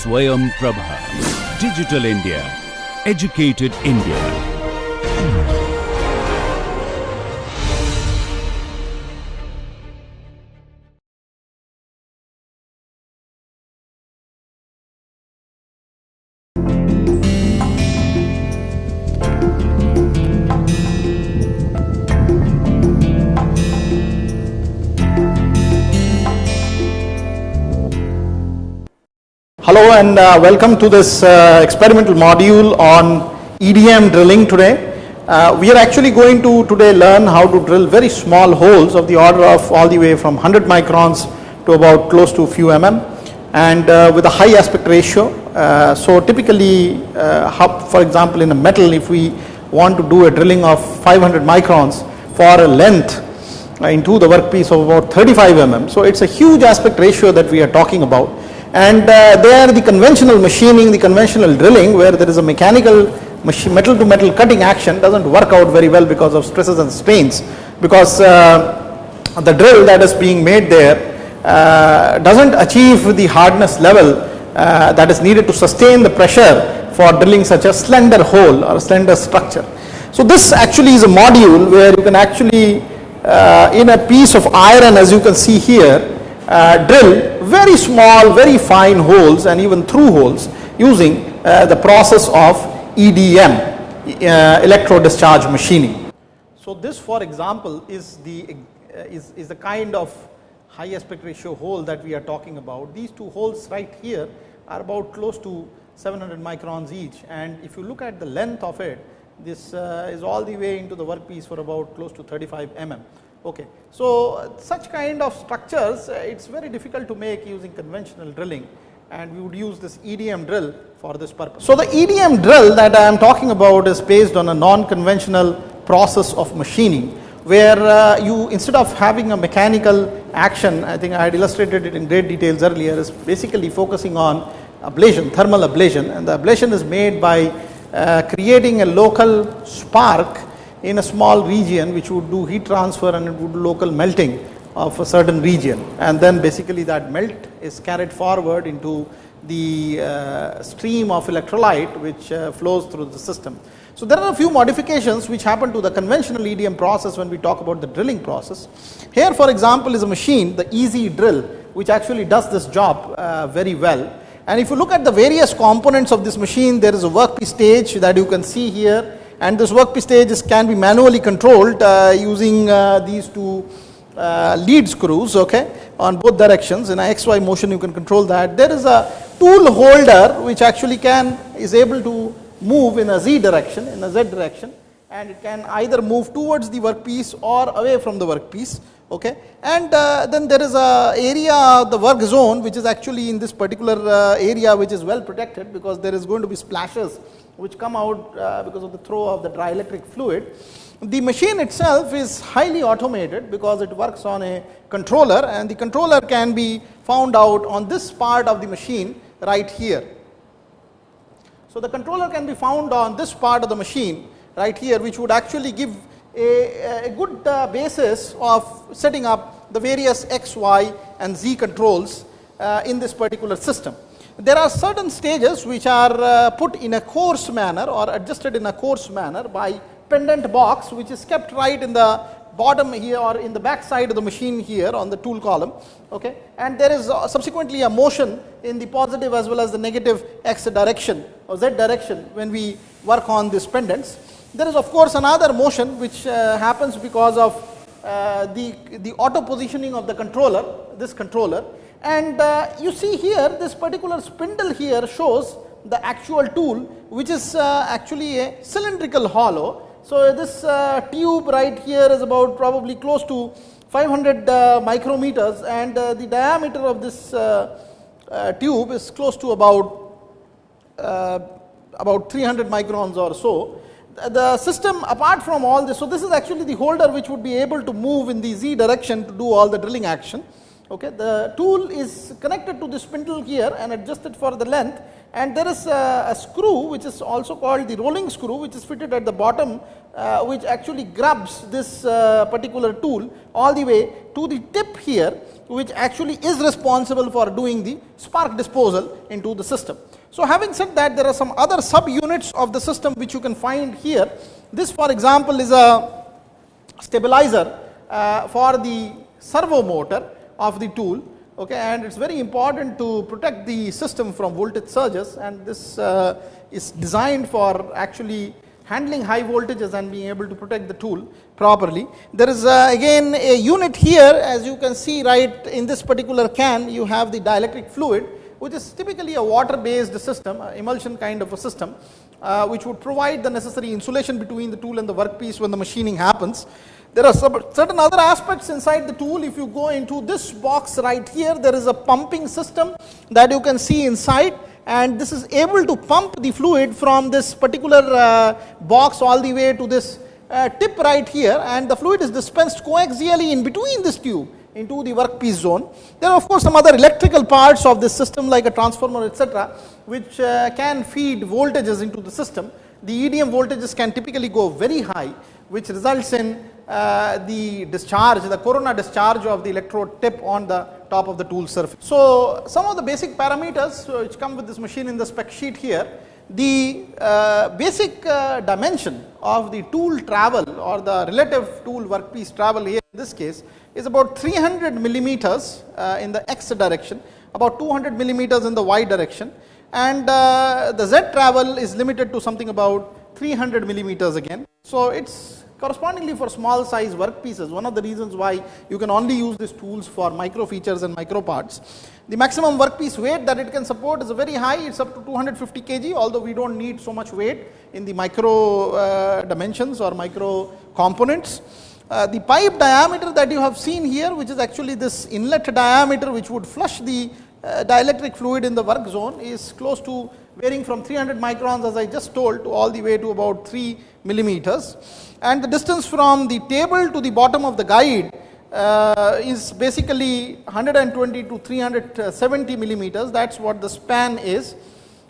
Swayam Prabha. Digital India. Educated India. Hello and welcome to this experimental module on EDM drilling today. We are actually going to today learn how to drill very small holes of the order of all the way from 100 microns to about close to a few and with a high aspect ratio. So typically, for example in a metal, if we want to do a drilling of 500 microns for a length into the workpiece of about 35 so it's a huge aspect ratio that we are talking about. And there the conventional machining, the conventional drilling where there is a mechanical metal to metal cutting action doesn't work out very well because of stresses and strains, because the drill that is being made there doesn't achieve the hardness level that is needed to sustain the pressure for drilling such a slender hole or a slender structure. So this actually is a module where you can actually in a piece of iron, as you can see here, drill very small, very fine holes and even through holes using the process of EDM, electro discharge machining. So this, for example, is the kind of high aspect ratio hole that we are talking about. These two holes right here are about close to 700 microns each, and if you look at the length of it, this is all the way into the workpiece for about close to 35 Okay, so such kind of structures it's very difficult to make using conventional drilling, and we would use this EDM drill for this purpose. So the EDM drill that I am talking about is based on a non-conventional process of machining, where you, instead of having a mechanical action, I think I had illustrated it in great details earlier, is basically focusing on ablation, thermal ablation, and the ablation is made by creating a local spark in a small region which would do heat transfer and it would do local melting of a certain region, and then basically that melt is carried forward into the stream of electrolyte which flows through the system. So there are a few modifications which happen to the conventional EDM process when we talk about the drilling process. Here, for example, is a machine, the easy drill, which actually does this job very well. And if you look at the various components of this machine, there is a workpiece stage that you can see here. And this workpiece stage can be manually controlled using these two lead screws, okay, on both directions. In a XY motion you can control that. There is a tool holder which actually is able to move in a Z direction, in a Z direction, and it can either move towards the workpiece or away from the workpiece, okay. And then there is a area of the work zone which is actually in this particular area which is well protected, because there is going to be splashes which come out because of the throw of the dielectric fluid. The machine itself is highly automated because it works on a controller, and the controller can be found out on this part of the machine right here. So the controller can be found on this part of the machine right here, which would actually give a good basis of setting up the various X, Y and Z controls in this particular system. There are certain stages which are put in a coarse manner or adjusted in a coarse manner by pendant box, which is kept right in the bottom here or in the back side of the machine here on the tool column, okay. And there is subsequently a motion in the positive as well as the negative X direction or Z direction when we work on these pendants. There is of course another motion which happens because of the auto positioning of the controller, this controller. And you see here, this particular spindle here shows the actual tool, which is actually a cylindrical hollow. So this tube right here is about probably close to 500 micrometers, and the diameter of this tube is close to about 300 microns or so. The system, apart from all this, so this is actually the holder which would be able to move in the Z direction to do all the drilling action. Okay, the tool is connected to the spindle here and adjusted for the length, and there is a screw which is also called the rolling screw, which is fitted at the bottom, which actually grabs this particular tool all the way to the tip here, which actually is responsible for doing the spark disposal into the system. So having said that, there are some other subunits of the system which you can find here. This, for example, is a stabilizer for the servo motor of the tool, okay, and it's very important to protect the system from voltage surges, and this is designed for actually handling high voltages and being able to protect the tool properly. There is again a unit here, as you can see right in this particular can, you have the dielectric fluid, which is typically a water based system, emulsion kind of a system, which would provide the necessary insulation between the tool and the workpiece when the machining happens. There are certain other aspects inside the tool. If you go into this box right here, there is a pumping system that you can see inside, and this is able to pump the fluid from this particular box all the way to this tip right here, and the fluid is dispensed coaxially in between this tube into the workpiece zone. There are of course some other electrical parts of this system like a transformer, etc., which can feed voltages into the system. The EDM voltages can typically go very high, which results in the discharge, the corona discharge of the electrode tip on the top of the tool surface. So some of the basic parameters which come with this machine in the spec sheet here, the basic dimension of the tool travel or the relative tool workpiece travel here in this case is about 300 millimeters in the X direction, about 200 millimeters in the Y direction, and the Z travel is limited to something about 300 millimeters again. So it's correspondingly for small size workpieces, one of the reasons why you can only use these tools for micro features and micro parts. The maximum workpiece weight that it can support is very high, it's up to 250 kg, although we don't need so much weight in the micro dimensions or micro components. The pipe diameter that you have seen here, which is actually this inlet diameter which would flush the dielectric fluid in the work zone, is close to varying from 300 microns, as I just told, to all the way to about 3 millimeters. And the distance from the table to the bottom of the guide is basically 120 to 370 millimeters. That's what the span is.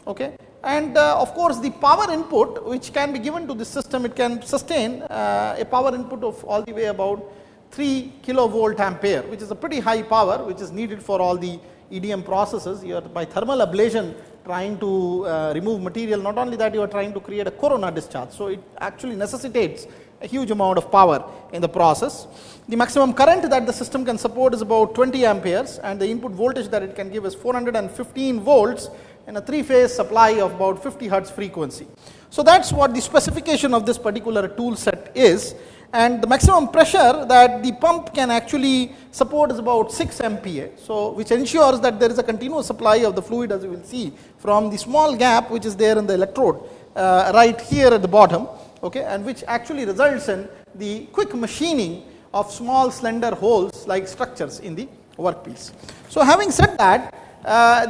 Okay. And of course, the power input which can be given to this system, it can sustain a power input of all the way about 3 kilovolt ampere, which is a pretty high power which is needed for all the EDM processes. You are by thermal ablation trying to remove material. Not only that, you are trying to create a corona discharge. So it actually necessitates a huge amount of power in the process. The maximum current that the system can support is about 20 amperes, and the input voltage that it can give is 415 volts in a 3-phase supply of about 50 hertz frequency. So that's what the specification of this particular tool set is, and the maximum pressure that the pump can actually support is about 6 MPa, so which ensures that there is a continuous supply of the fluid, as you will see from the small gap which is there in the electrode right here at the bottom, okay, and which actually results in the quick machining of small slender holes like structures in the workpiece. So having said that,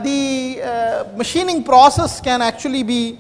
the machining process can actually be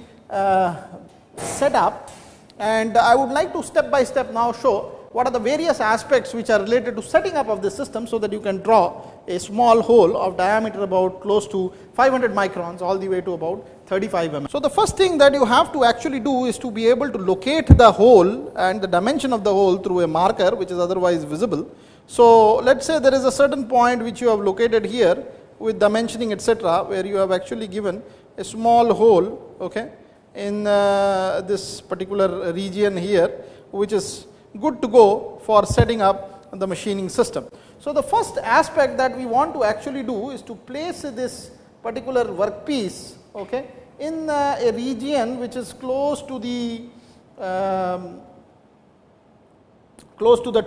set up, and I would like to step by step now show what are the various aspects which are related to setting up of the system, so that you can draw a small hole of diameter about close to 500 microns all the way to about 35 mm. So the first thing that you have to actually do is to be able to locate the hole and the dimension of the hole through a marker which is otherwise visible. So let's say there is a certain point which you have located here with dimensioning, etc., where you have actually given a small hole, okay, in this particular region here, which is good to go for setting up the machining system. So the first aspect that we want to actually do is to place this particular workpiece, okay, in a region which is close to the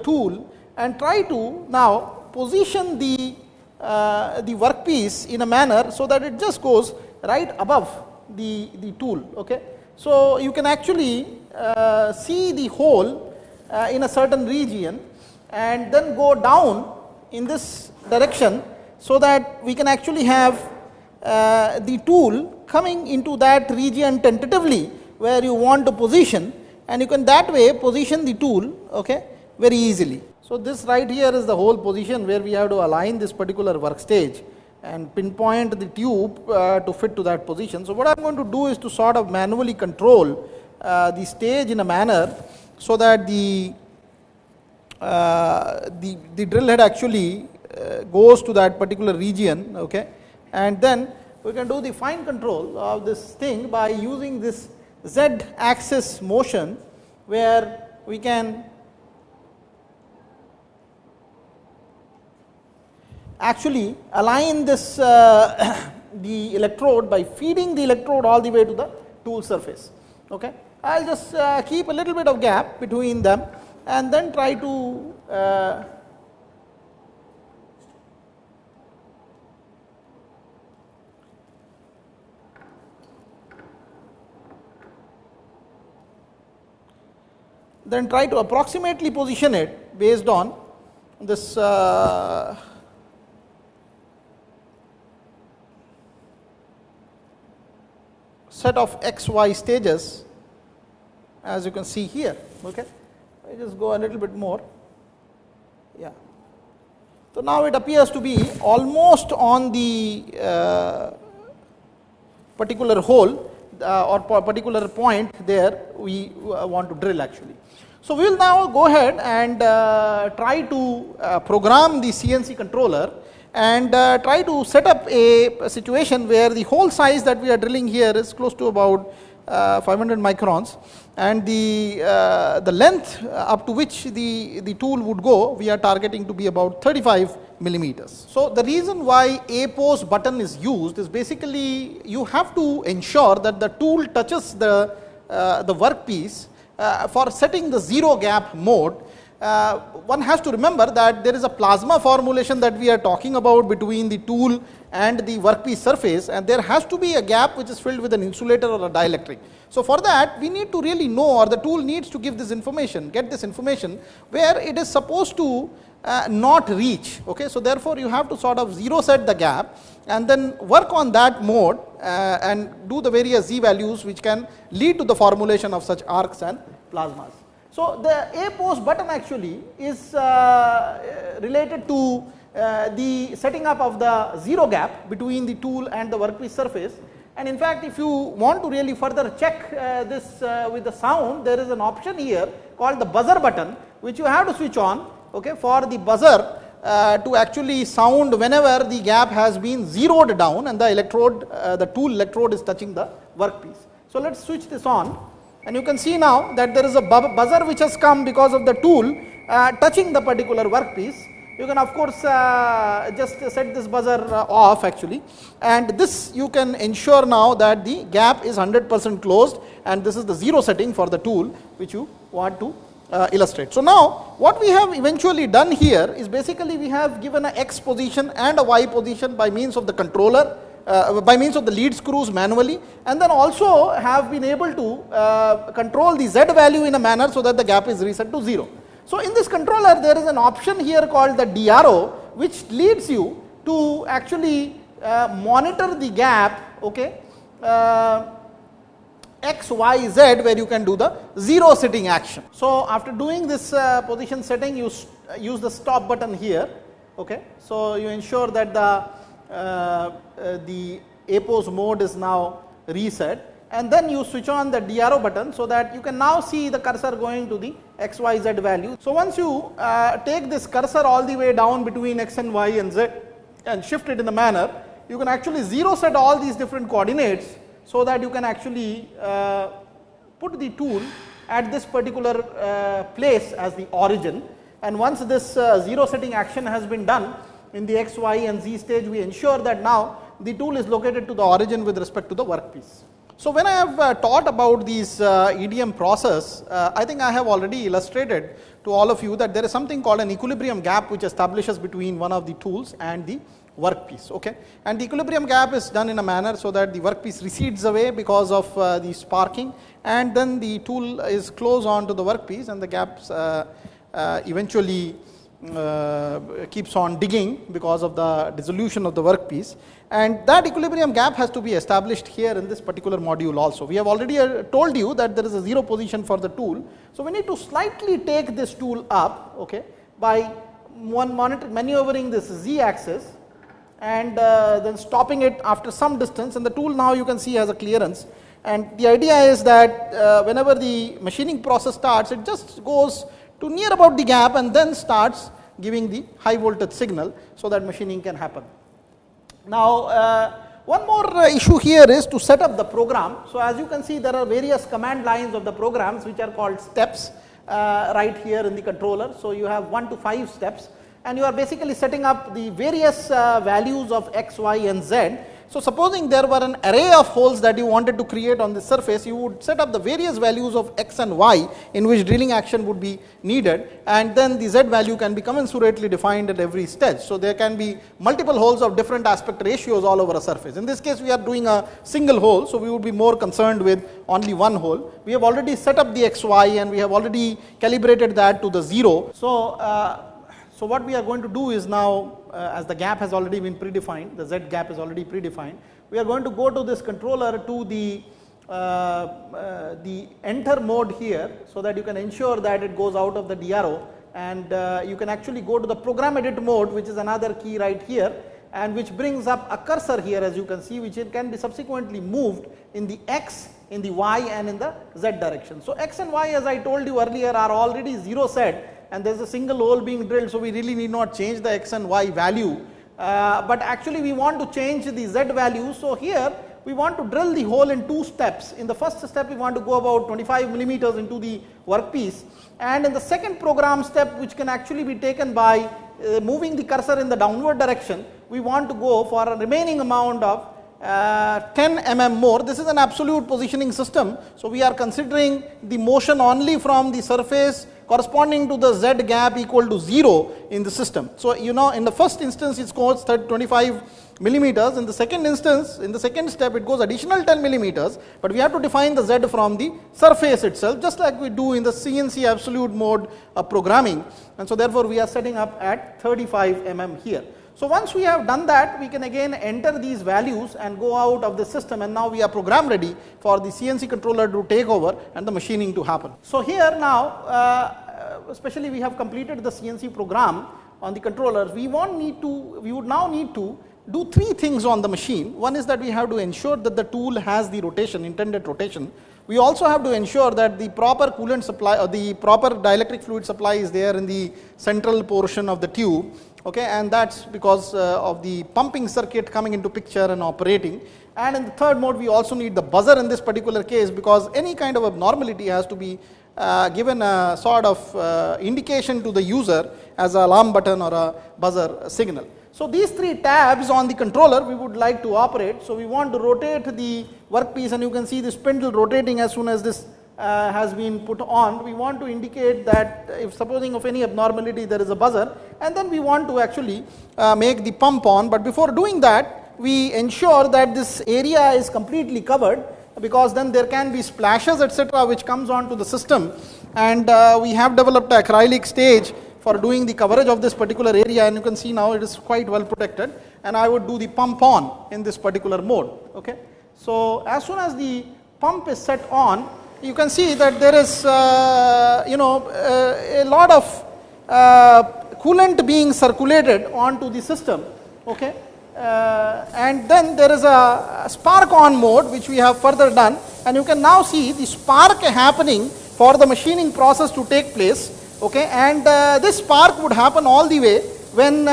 tool, and try to now position the workpiece in a manner so that it just goes right above the tool. Okay, so you can actually see the hole in a certain region and then go down in this direction, so that we can actually have the tool coming into that region tentatively where you want to position, and you can that way position the tool, okay, very easily. So this right here is the whole position where we have to align this particular work stage and pinpoint the tube to fit to that position. So what I'm going to do is to sort of manually control the stage in a manner so that the drill head actually goes to that particular region, okay, and then we can do the fine control of this thing by using this z axis motion, where we can actually align this the electrode by feeding the electrode all the way to the tool surface. Okay, I'll just keep a little bit of gap between them and then try to approximately position it based on this set of XY stages, as you can see here. Okay, I just go a little bit more. Yeah. So now it appears to be almost on the particular hole or particular point there we want to drill actually. So we will now go ahead and try to program the CNC controller and try to set up a situation where the hole size that we are drilling here is close to about 500 microns, and the length up to which the tool would go we are targeting to be about 35 millimeters. So the reason why a pose button is used is basically you have to ensure that the tool touches the workpiece for setting the zero gap mode. One has to remember that there is a plasma formulation that we are talking about between the tool and the workpiece surface, and there has to be a gap which is filled with an insulator or a dielectric. So for that we need to really know, or the tool needs to give this information, get this information where it is supposed to not reach. Okay, so therefore you have to sort of zero set the gap and then work on that mode and do the various z values which can lead to the formulation of such arcs and plasmas. So the A pose button actually is related to the setting up of the zero gap between the tool and the workpiece surface. And in fact, if you want to really further check this with the sound, there is an option here called the buzzer button, which you have to switch on, okay, for the buzzer to actually sound whenever the gap has been zeroed down and the electrode, the tool electrode is touching the workpiece. So let us switch this on. And you can see now that there is a buzzer which has come because of the tool touching the particular workpiece. You can of course just set this buzzer off actually, and this you can ensure now that the gap is 100% closed, and this is the zero setting for the tool which you want to illustrate. So now what we have eventually done here is basically we have given a X position and a Y position by means of the controller, by means of the lead screws manually, and then also have been able to control the Z value in a manner so that the gap is reset to 0. So in this controller there is an option here called the DRO, which leads you to actually monitor the gap, okay, X, Y, Z, where you can do the zero setting action. So after doing this position setting, you use the stop button here, okay. So you ensure that the A pose mode is now reset, and then you switch on the DRO button so that you can now see the cursor going to the X, Y, Z value. So once you take this cursor all the way down between X and Y and Z and shift it in a manner, you can actually zero set all these different coordinates so that you can actually put the tool at this particular place as the origin. And once this zero setting action has been done in the X, Y and Z stage, we ensure that now the tool is located to the origin with respect to the workpiece. So when I have taught about these EDM process, I think I have already illustrated to all of you that there is something called an equilibrium gap which establishes between one of the tools and the workpiece, okay. And the equilibrium gap is done in a manner so that the workpiece recedes away because of the sparking, and then the tool is close on to the workpiece, and the gaps eventually keeps on digging because of the dissolution of the workpiece, and that equilibrium gap has to be established here in this particular module also. We have already told you that there is a zero position for the tool, so we need to slightly take this tool up, okay, by maneuvering this Z axis and then stopping it after some distance, and the tool now you can see has a clearance. And the idea is that whenever the machining process starts, it just goes to near about the gap and then starts giving the high voltage signal so that machining can happen. Now, one more issue here is to set up the program. So, as you can see, there are various command lines of the programs which are called steps right here in the controller. So, you have 1 to 5 steps, and you are basically setting up the various values of x, y and z. So, supposing there were an array of holes that you wanted to create on the surface, you would set up the various values of x and y in which drilling action would be needed, and then the z value can be commensurately defined at every stage. So, there can be multiple holes of different aspect ratios all over a surface. In this case, we are doing a single hole, so we would be more concerned with only one hole. We have already set up the x, y, and we have already calibrated that to the 0. So what we are going to do is now, as the gap has already been predefined, the z gap is already predefined, we are going to go to this controller to the enter mode here, so that you can ensure that it goes out of the DRO, and you can actually go to the program edit mode, which is another key right here, and which brings up a cursor here, as you can see, which it can be subsequently moved in the x, in the y and in the z direction. So x and y, as I told you earlier, are already 0 set, and there is a single hole being drilled, so we really need not change the x and y value, but actually we want to change the z value. So here we want to drill the hole in 2 steps. In the first step, we want to go about 25 millimeters into the workpiece, and in the second program step, which can actually be taken by moving the cursor in the downward direction, we want to go for a remaining amount of 10 mm more. This is an absolute positioning system, so we are considering the motion only from the surface corresponding to the z gap equal to 0 in the system. So, you know, in the first instance it goes 25 millimeters, in the second instance, in the second step it goes additional 10 millimeters, but we have to define the z from the surface itself, just like we do in the CNC absolute mode of programming, and so therefore we are setting up at 35 mm here. So, once we have done that, we can again enter these values and go out of the system, and now we are program ready for the CNC controller to take over and the machining to happen. So, here now, especially we have completed the CNC program on the controllers, we would now need to do 3 things on the machine. One is that we have to ensure that the tool has the rotation, intended rotation. We also have to ensure that the proper coolant supply or the proper dielectric fluid supply is there in the central portion of the tube. Okay, and that's because of the pumping circuit coming into picture and operating. And in the third mode, we also need the buzzer in this particular case, because any kind of abnormality has to be given a sort of indication to the user as an alarm button or a buzzer signal. So, these 3 tabs on the controller we would like to operate. So, we want to rotate the workpiece, and you can see the spindle rotating as soon as this has been put on. We want to indicate that if supposing of any abnormality, there is a buzzer, and then we want to actually make the pump on. But before doing that, we ensure that this area is completely covered, because then there can be splashes, etc., which comes onto the system, and we have developed an acrylic stage for doing the coverage of this particular area, and you can see now it is quite well protected, and I would do the pump on in this particular mode. Okay, so as soon as the pump is set on, you can see that there is a lot of coolant being circulated onto the system. Okay, and then there is a spark on mode, which we have further done, and you can now see the spark happening for the machining process to take place. Okay, and this spark would happen all the way when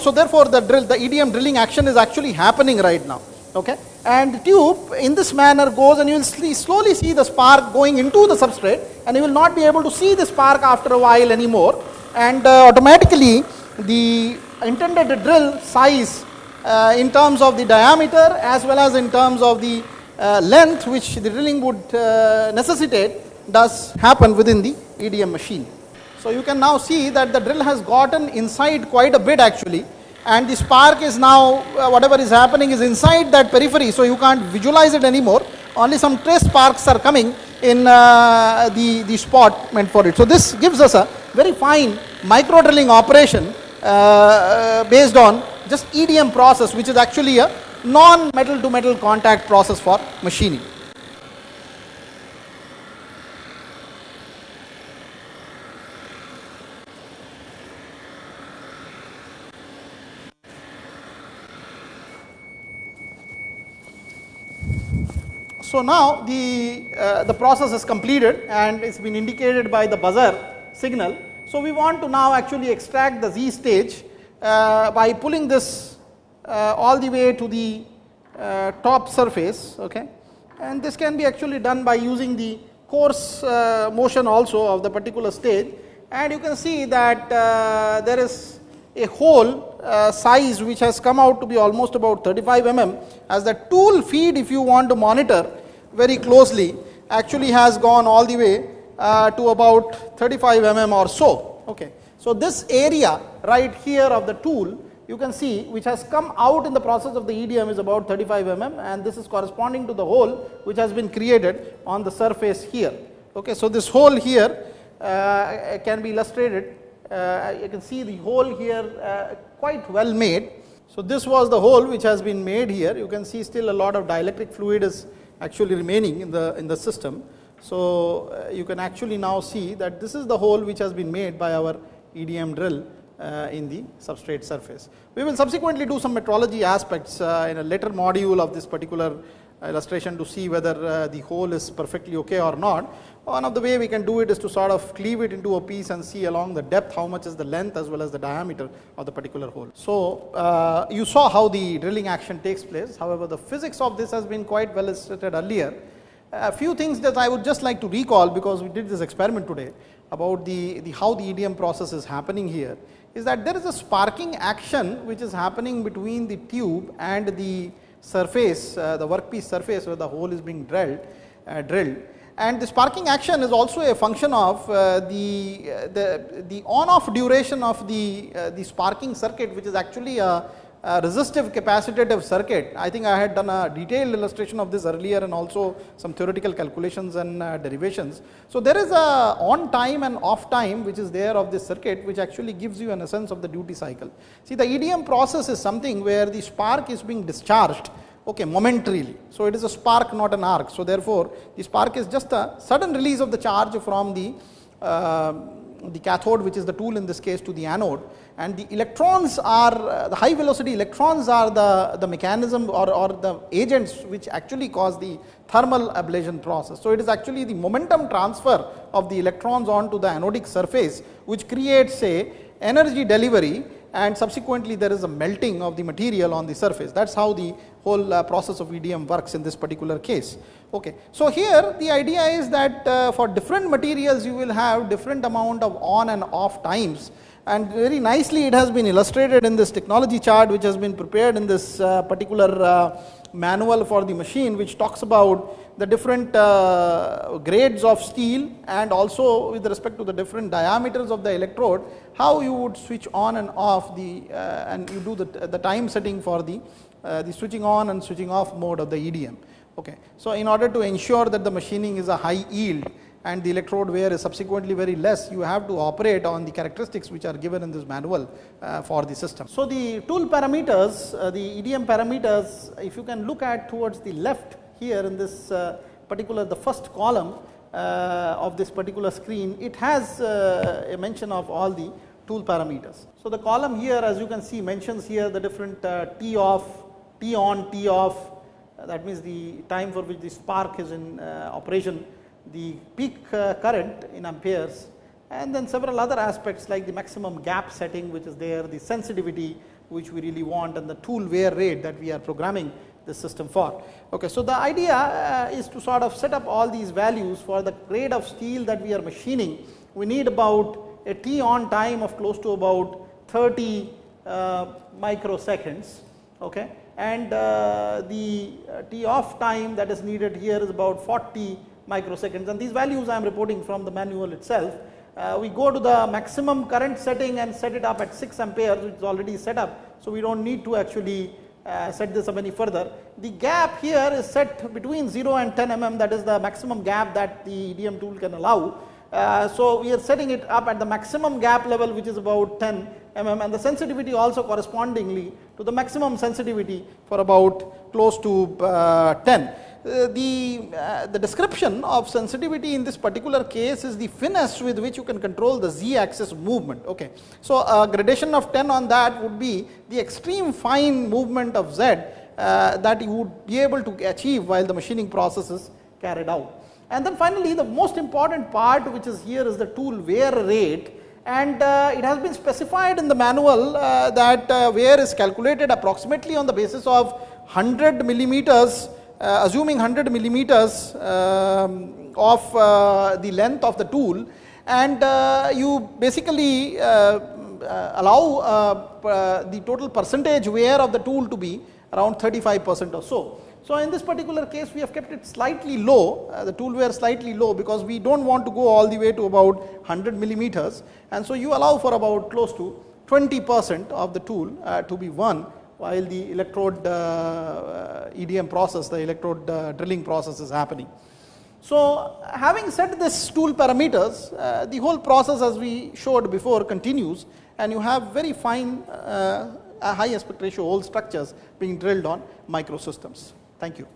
so therefore the EDM drilling action is actually happening right now. Okay, and the tube in this manner goes, and you will slowly see the spark going into the substrate, and you will not be able to see the spark after a while anymore, and automatically the intended drill size in terms of the diameter as well as in terms of the length which the drilling would necessitate does happen within the EDM machine. So, you can now see that the drill has gotten inside quite a bit actually, and the spark is now, whatever is happening is inside that periphery, so you can't visualize it anymore. Only some trace sparks are coming in the spot meant for it. So, this gives us a very fine micro drilling operation based on just EDM process, which is actually a non-metal to metal contact process for machining. So, now the process is completed and it's been indicated by the buzzer signal. So we want to now actually extract the Z stage by pulling this all the way to the top surface, okay, and this can be actually done by using the coarse motion also of the particular stage, and you can see that there is a hole size which has come out to be almost about 35 as the tool feed, if you want to monitor very closely, actually has gone all the way to about 35 or so. Okay. So this area right here of the tool, you can see, which has come out in the process of the EDM is about 35 and this is corresponding to the hole which has been created on the surface here. Okay. So this hole here can be illustrated. You can see the hole here quite well made. So this was the hole which has been made here. You can see still a lot of dielectric fluid is actually remaining in the system. So you can actually now see that this is the hole which has been made by our EDM drill in the substrate surface. We will subsequently do some metrology aspects in a later module of this particular illustration to see whether the hole is perfectly okay or not. One of the way we can do it is to sort of cleave it into a piece and see along the depth how much is the length as well as the diameter of the particular hole. So you saw how the drilling action takes place. However, the physics of this has been quite well illustrated earlier. A few things that I would just like to recall, because we did this experiment today about how the EDM process is happening here, is that there is a sparking action which is happening between the tube and the surface, the workpiece surface where the hole is being drilled, and the sparking action is also a function of the on-off duration of the sparking circuit, which is actually a resistive capacitive circuit. I think I had done a detailed illustration of this earlier and also some theoretical calculations and derivations. So there is a on time and off time which is there of this circuit, which actually gives you an essence of the duty cycle. See, the EDM process is something where the spark is being discharged, okay, momentarily. So it is a spark, not an arc. So therefore the spark is just a sudden release of the charge from the cathode, which is the tool in this case, to the anode, and the electrons are the high velocity electrons are the mechanism or the agents which actually cause the thermal ablation process. So it is actually the momentum transfer of the electrons onto the anodic surface which creates a energy delivery, and subsequently there is a melting of the material on the surface. That's how the whole process of EDM works in this particular case. Okay. So here the idea is that for different materials you will have different amount of on and off times, and very nicely it has been illustrated in this technology chart which has been prepared in this particular manual for the machine, which talks about the different grades of steel and also with respect to the different diameters of the electrode, how you would switch on and off and you do the time setting for the switching on and switching off mode of the EDM. Okay. So in order to ensure that the machining is a high yield and the electrode wear is subsequently very less, you have to operate on the characteristics which are given in this manual for the system. So the tool parameters, the EDM parameters, if you can look at towards the left here in this particular, the first column of this particular screen, it has a mention of all the tool parameters. So the column here, as you can see, mentions here the different T off, T on, T off, that means the time for which the spark is in operation, the peak current in amperes, and then several other aspects like the maximum gap setting which is there, the sensitivity which we really want, and the tool wear rate that we are programming the system for. Okay, so the idea is to sort of set up all these values for the grade of steel that we are machining. We need about a T on time of close to about 30 microseconds, okay, and the T off time that is needed here is about 40 microseconds, and these values I am reporting from the manual itself. We go to the maximum current setting and set it up at 6 amperes, which is already set up, so we don't need to actually set this up any further. The gap here is set between 0 and 10 that is the maximum gap that the EDM tool can allow. So we are setting it up at the maximum gap level, which is about 10 and the sensitivity also correspondingly to the maximum sensitivity for about close to 10. The description of sensitivity in this particular case is the finesse with which you can control the z-axis movement. Okay, so a gradation of 10 on that would be the extreme fine movement of z that you would be able to achieve while the machining process is carried out. And then finally, the most important part which is here is the tool wear rate, and it has been specified in the manual that wear is calculated approximately on the basis of 100 millimeters, assuming 100 millimeters of the length of the tool, and you basically allow the total percentage wear of the tool to be around 35% or so. So in this particular case, we have kept it slightly low, the tool wear slightly low, because we don't want to go all the way to about 100 millimeters, and so you allow for about close to 20% of the tool to be worn while the electrode EDM process, the electrode drilling process is happening. So having set this tool parameters, the whole process, as we showed before, continues, and you have very fine high aspect ratio hole structures being drilled on microsystems. Thank you.